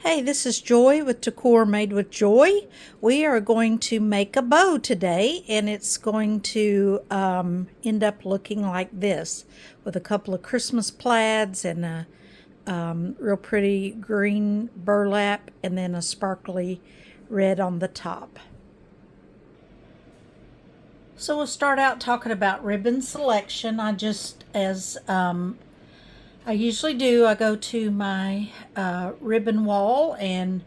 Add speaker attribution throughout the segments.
Speaker 1: Hey, this is Joy with Decor Made with Joy. We are going to make a bow today, and it's going to end up looking like this with a couple of Christmas plaids and a real pretty green burlap, and then a sparkly red on the top. So we'll start out talking about ribbon selection. As I usually do, I go to my ribbon wall and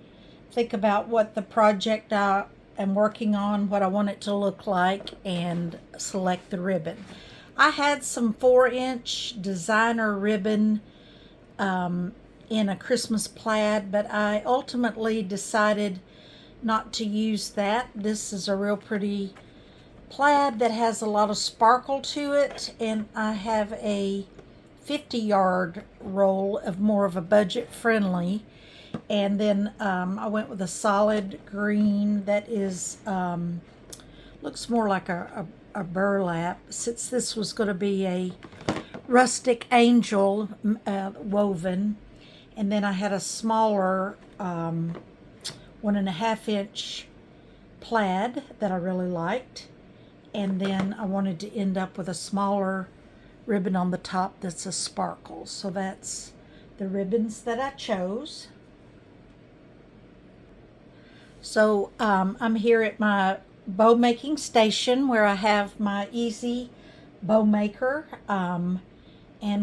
Speaker 1: think about what the project I am working on, what I want it to look like, and select the ribbon. I had some 4-inch designer ribbon in a Christmas plaid, but I ultimately decided not to use that. This is a real pretty plaid that has a lot of sparkle to it, and I have a 50-yard roll of more of a budget friendly, and then I went with a solid green that is looks more like a burlap, since this was going to be a rustic angel woven. And then I had a smaller 1.5-inch plaid that I really liked, and then I wanted to end up with a smaller ribbon on the top that's a sparkle. So that's the ribbons that I chose. So I'm here at my bow making station where I have my easy bow maker. And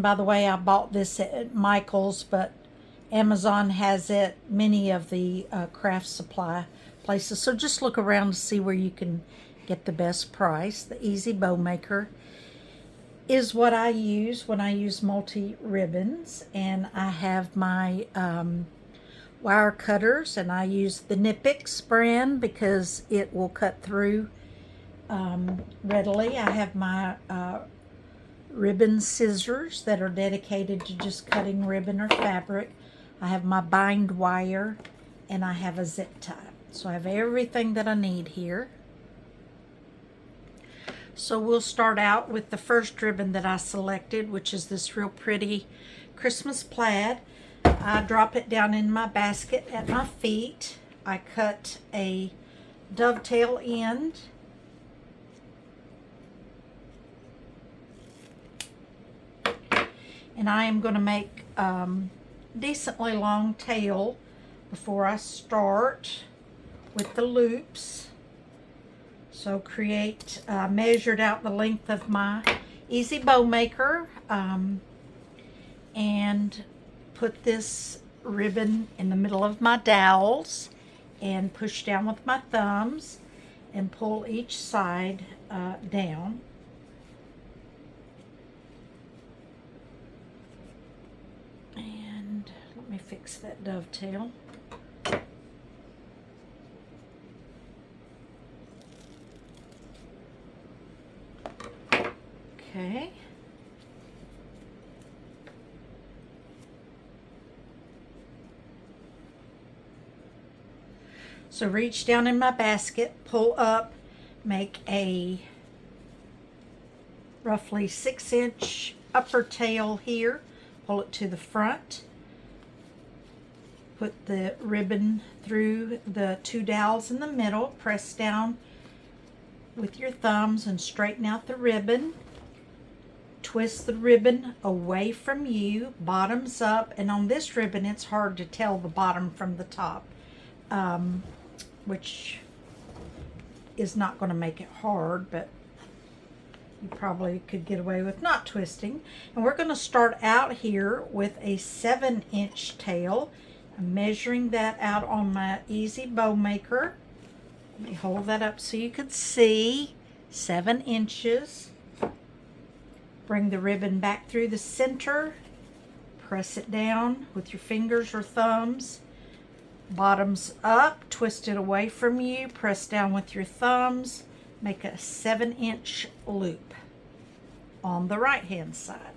Speaker 1: by the way, I bought this at Michael's, but Amazon has it, many of the craft supply places. So just look around to see where you can get the best price. The Easy Bow Maker is what I use when I use multi ribbons, and I have my wire cutters, and I use the Nipix brand because it will cut through readily. I have my ribbon scissors that are dedicated to just cutting ribbon or fabric. I have my bind wire, and I have a zip tie. So I have everything that I need here. So we'll start out with the first ribbon that I selected, which is this real pretty Christmas plaid. I drop it down in my basket at my feet. I cut a dovetail end. And I am going to make decently long tail before I start with the loops. So measured out the length of my Easy Bow Maker, and put this ribbon in the middle of my dowels and push down with my thumbs and pull each side down. And let me fix that dovetail. Okay. So reach down in my basket, pull up, make a roughly 6-inch upper tail here, pull it to the front, put the ribbon through the 2 dowels in the middle, press down with your thumbs and straighten out the ribbon. Twist the ribbon away from you, bottoms up, and on this ribbon it's hard to tell the bottom from the top, which is not going to make it hard, but you probably could get away with not twisting. And we're going to start out here with a 7-inch tail. I'm measuring that out on my Easy Bow Maker. Let me hold that up so you can see. 7 inches. Bring the ribbon back through the center, press it down with your fingers or thumbs, bottoms up, twist it away from you, press down with your thumbs, make a 7-inch loop on the right hand side.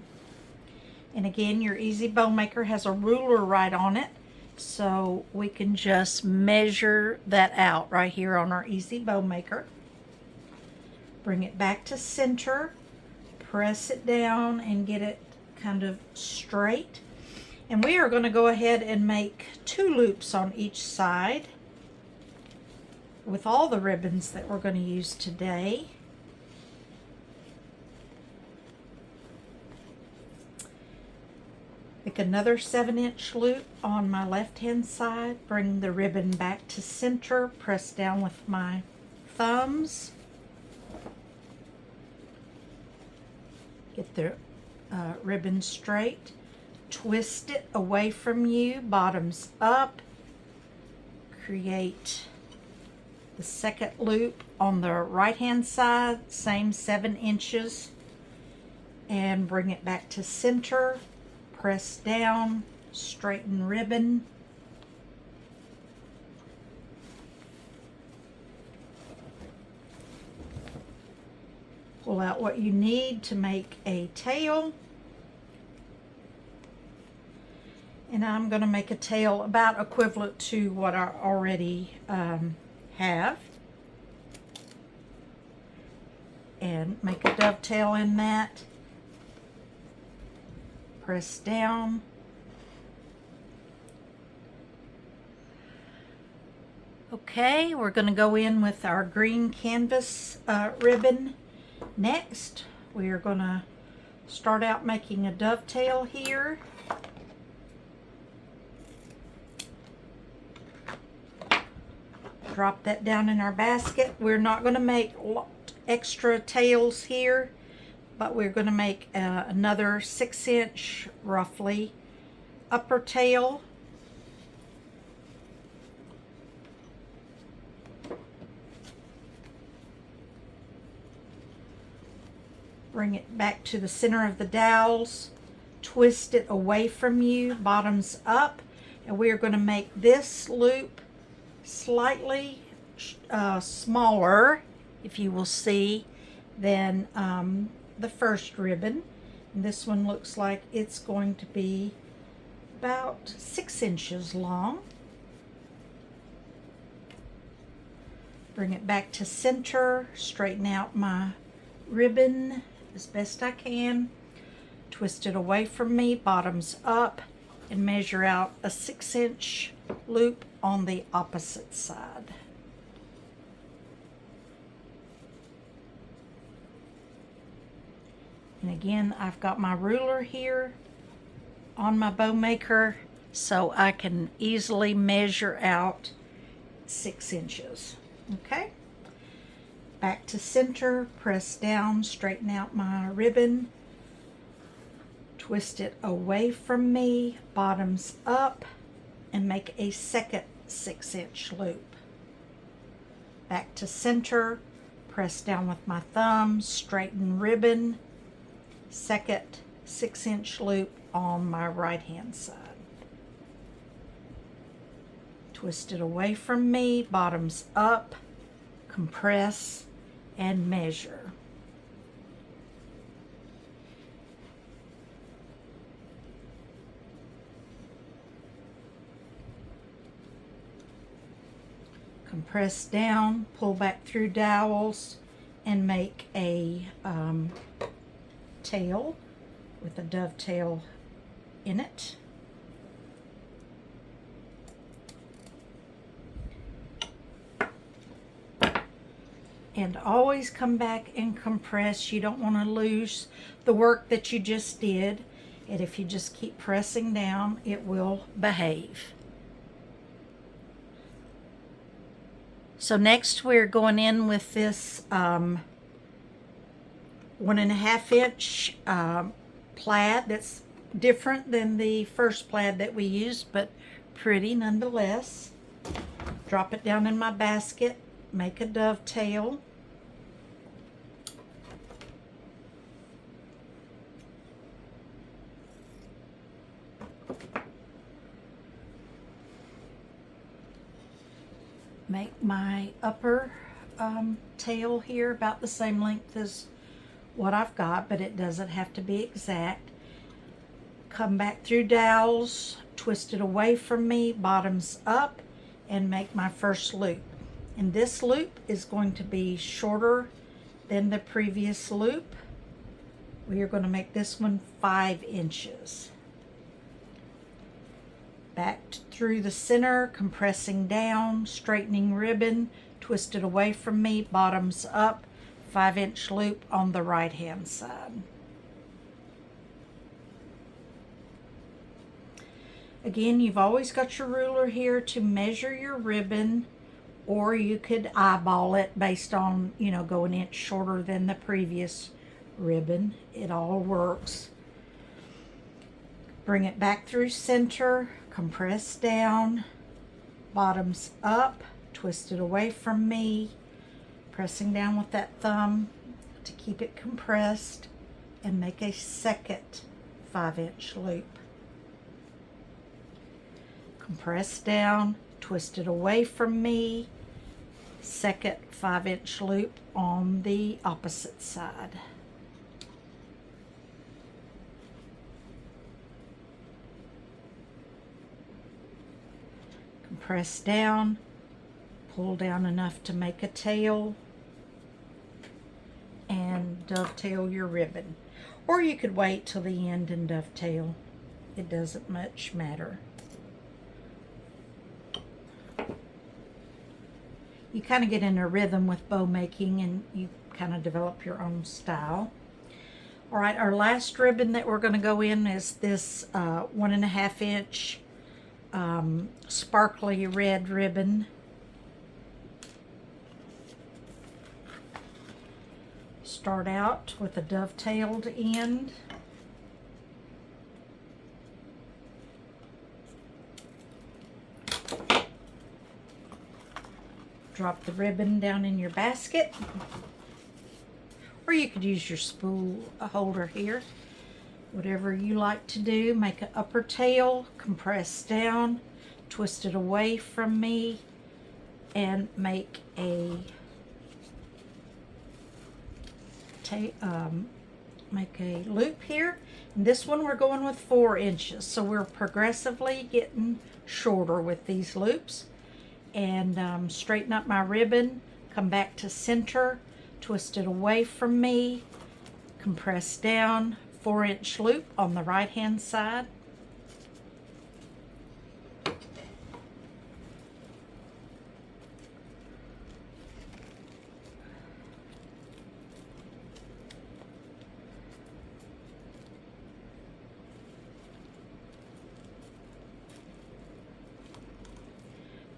Speaker 1: And again, your Easy Bow Maker has a ruler right on it, so we can just measure that out right here on our Easy Bow Maker. Bring it back to center, press it down and get it kind of straight, And we are going to go ahead and make 2 loops on each side with all the ribbons that we're going to use today. Make another 7-inch loop on my left-hand side. Bring the ribbon back to center. Press down with my thumbs. Get the ribbon straight. Twist it away from you, bottoms up. Create the second loop on the right-hand side, same 7 inches. And bring it back to center. Press down, straighten ribbon. Pull out what you need to make a tail. And I'm going to make a tail about equivalent to what I already have. And make a dovetail in that. Press down. Okay, we're going to go in with our green canvas ribbon. Next, we are going to start out making a dovetail here. Drop that down in our basket. We're not going to make extra tails here, but we're going to make another 6-inch roughly upper tail. Bring it back to the center of the dowels. Twist it away from you, bottoms up, and we are going to make this loop slightly smaller, if you will see, than the first ribbon. And this one looks like it's going to be about 6 inches long. Bring it back to center, straighten out my ribbon as best I can, twist it away from me, bottoms up, and measure out a 6-inch loop on the opposite side. And again, I've got my ruler here on my bow maker, so I can easily measure out 6 inches. Okay? Back to center, press down, straighten out my ribbon, twist it away from me, bottoms up, and make a second 6-inch loop. Back to center, press down with my thumb, straighten ribbon, second 6-inch loop on my right hand side. Twist it away from me, bottoms up, compress, and measure. Compress down, pull back through dowels, and make a tail with a dovetail in it. And always come back and compress. You don't want to lose the work that you just did. And if you just keep pressing down, it will behave. So next we're going in with this 1.5-inch plaid that's different than the first plaid that we used, but pretty nonetheless. Drop it down in my basket, make a dovetail. Make my upper tail here about the same length as what I've got, but it doesn't have to be exact. Come back through dowels, twist it away from me, bottoms up, and make my first loop. And this loop is going to be shorter than the previous loop. We are going to make this one 5 inches. Back through the center, compressing down, straightening ribbon, twist it away from me, bottoms up, 5-inch loop on the right hand side. Again, you've always got your ruler here to measure your ribbon, or you could eyeball it based on, go an inch shorter than the previous ribbon. It all works. Bring it back through center, compress down, bottoms up, twist it away from me, pressing down with that thumb to keep it compressed, and make a second 5-inch loop. Compress down, twist it away from me, second 5-inch loop on the opposite side. Compress down, pull down enough to make a tail, and dovetail your ribbon. Or you could wait till the end and dovetail. It doesn't much matter. You kind of get in a rhythm with bow making, and you kind of develop your own style. All right, our last ribbon that we're going to go in is this 1.5 inch sparkly red ribbon. Start out with a dovetailed end. Drop the ribbon down in your basket, or you could use your spool holder here. Whatever you like to do. Make an upper tail, compress down, twist it away from me, and make a loop here. And this one we're going with 4 inches, so we're progressively getting shorter with these loops. And straighten up my ribbon, come back to center, twist it away from me, compress down, 4-inch loop on the right hand side.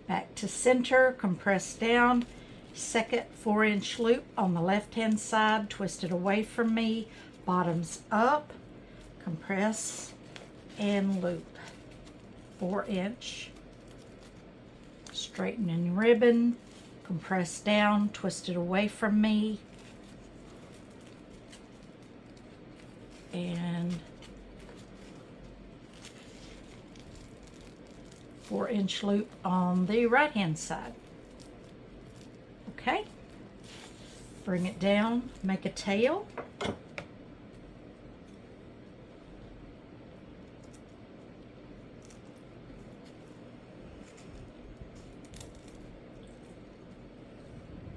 Speaker 1: Back to center, compress down, second 4-inch loop on the left hand side, twist it away from me, bottoms up, compress and loop, 4-inch, straightening ribbon, compress down, twist it away from me, and 4-inch loop on the right hand side. Okay, bring it down, make a tail,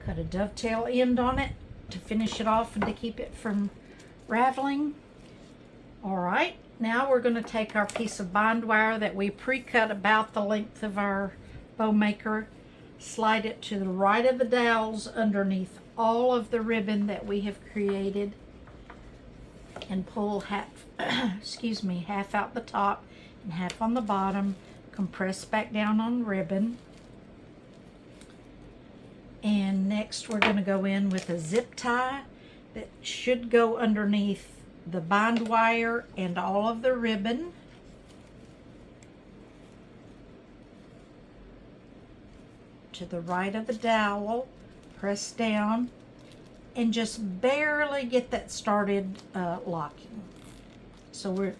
Speaker 1: cut a dovetail end on it to finish it off and to keep it from raveling. All right, now we're going to take our piece of bind wire that we pre-cut about the length of our bow maker, slide it to the right of the dowels underneath all of the ribbon that we have created, and pull half half out the top and half on the bottom, compress back down on ribbon. And next we're going to go in with a zip tie that should go underneath the bind wire and all of the ribbon. To the right of the dowel, press down, and just barely get that started locking. So we're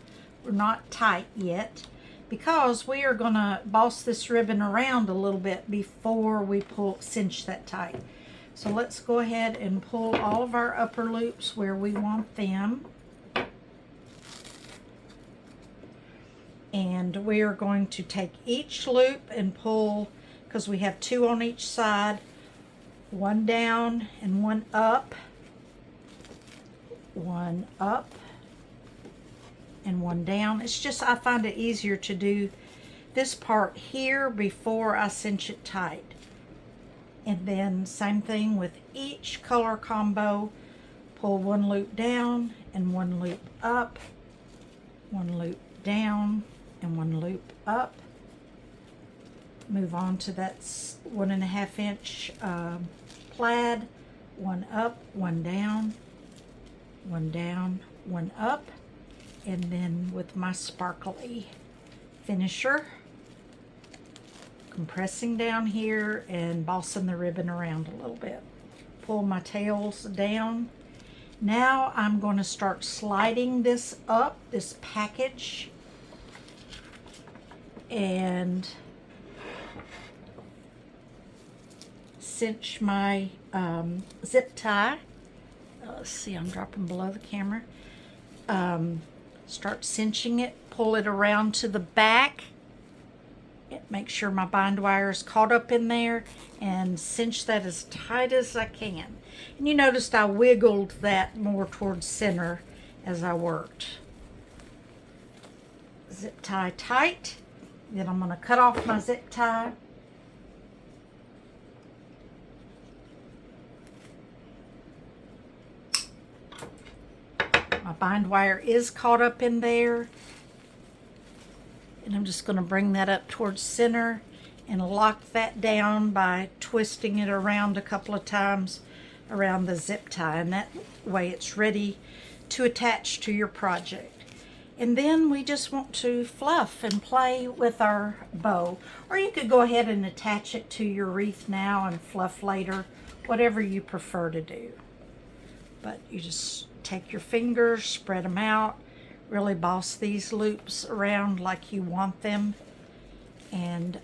Speaker 1: not tight yet, because we are going to boss this ribbon around a little bit before we cinch that tight. So let's go ahead and pull all of our upper loops where we want them. And we are going to take each loop and pull, because we have 2 on each side, 1 down and 1 up, 1 up and 1 down. It's just, I find it easier to do this part here before I cinch it tight. And then same thing with each color combo. Pull one loop down and one loop up, one loop down and one loop up. Move on to that 1.5 inch plaid. One up, one down, one up. And then with my sparkly finisher, compressing down here and bossing the ribbon around a little bit. Pull my tails down. Now I'm going to start sliding this up, this package, and cinch my zip tie. Let's see, I'm dropping below the camera. Start cinching it, pull it around to the back. Make sure my bind wire is caught up in there and cinch that as tight as I can. And you noticed I wiggled that more towards center as I worked. Zip tie tight. Then I'm going to cut off my zip tie. My bind wire is caught up in there. And I'm just going to bring that up towards center and lock that down by twisting it around a couple of times around the zip tie. And that way it's ready to attach to your project. And then we just want to fluff and play with our bow. Or you could go ahead and attach it to your wreath now and fluff later, whatever you prefer to do. But you just take your fingers, spread them out, really boss these loops around like you want them, and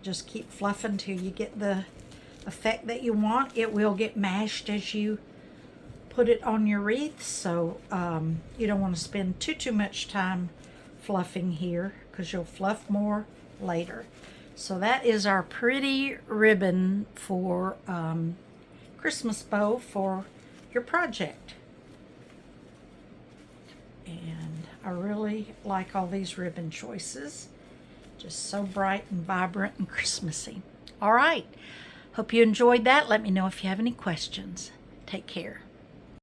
Speaker 1: just keep fluffing till you get the effect that you want. It will get mashed as you put it on your wreath, so you don't want to spend too much time fluffing here because you'll fluff more later. So that is our pretty ribbon for Christmas bow for your project. And I really like all these ribbon choices. Just so bright and vibrant and Christmassy. All right. Hope you enjoyed that. Let me know if you have any questions. Take care.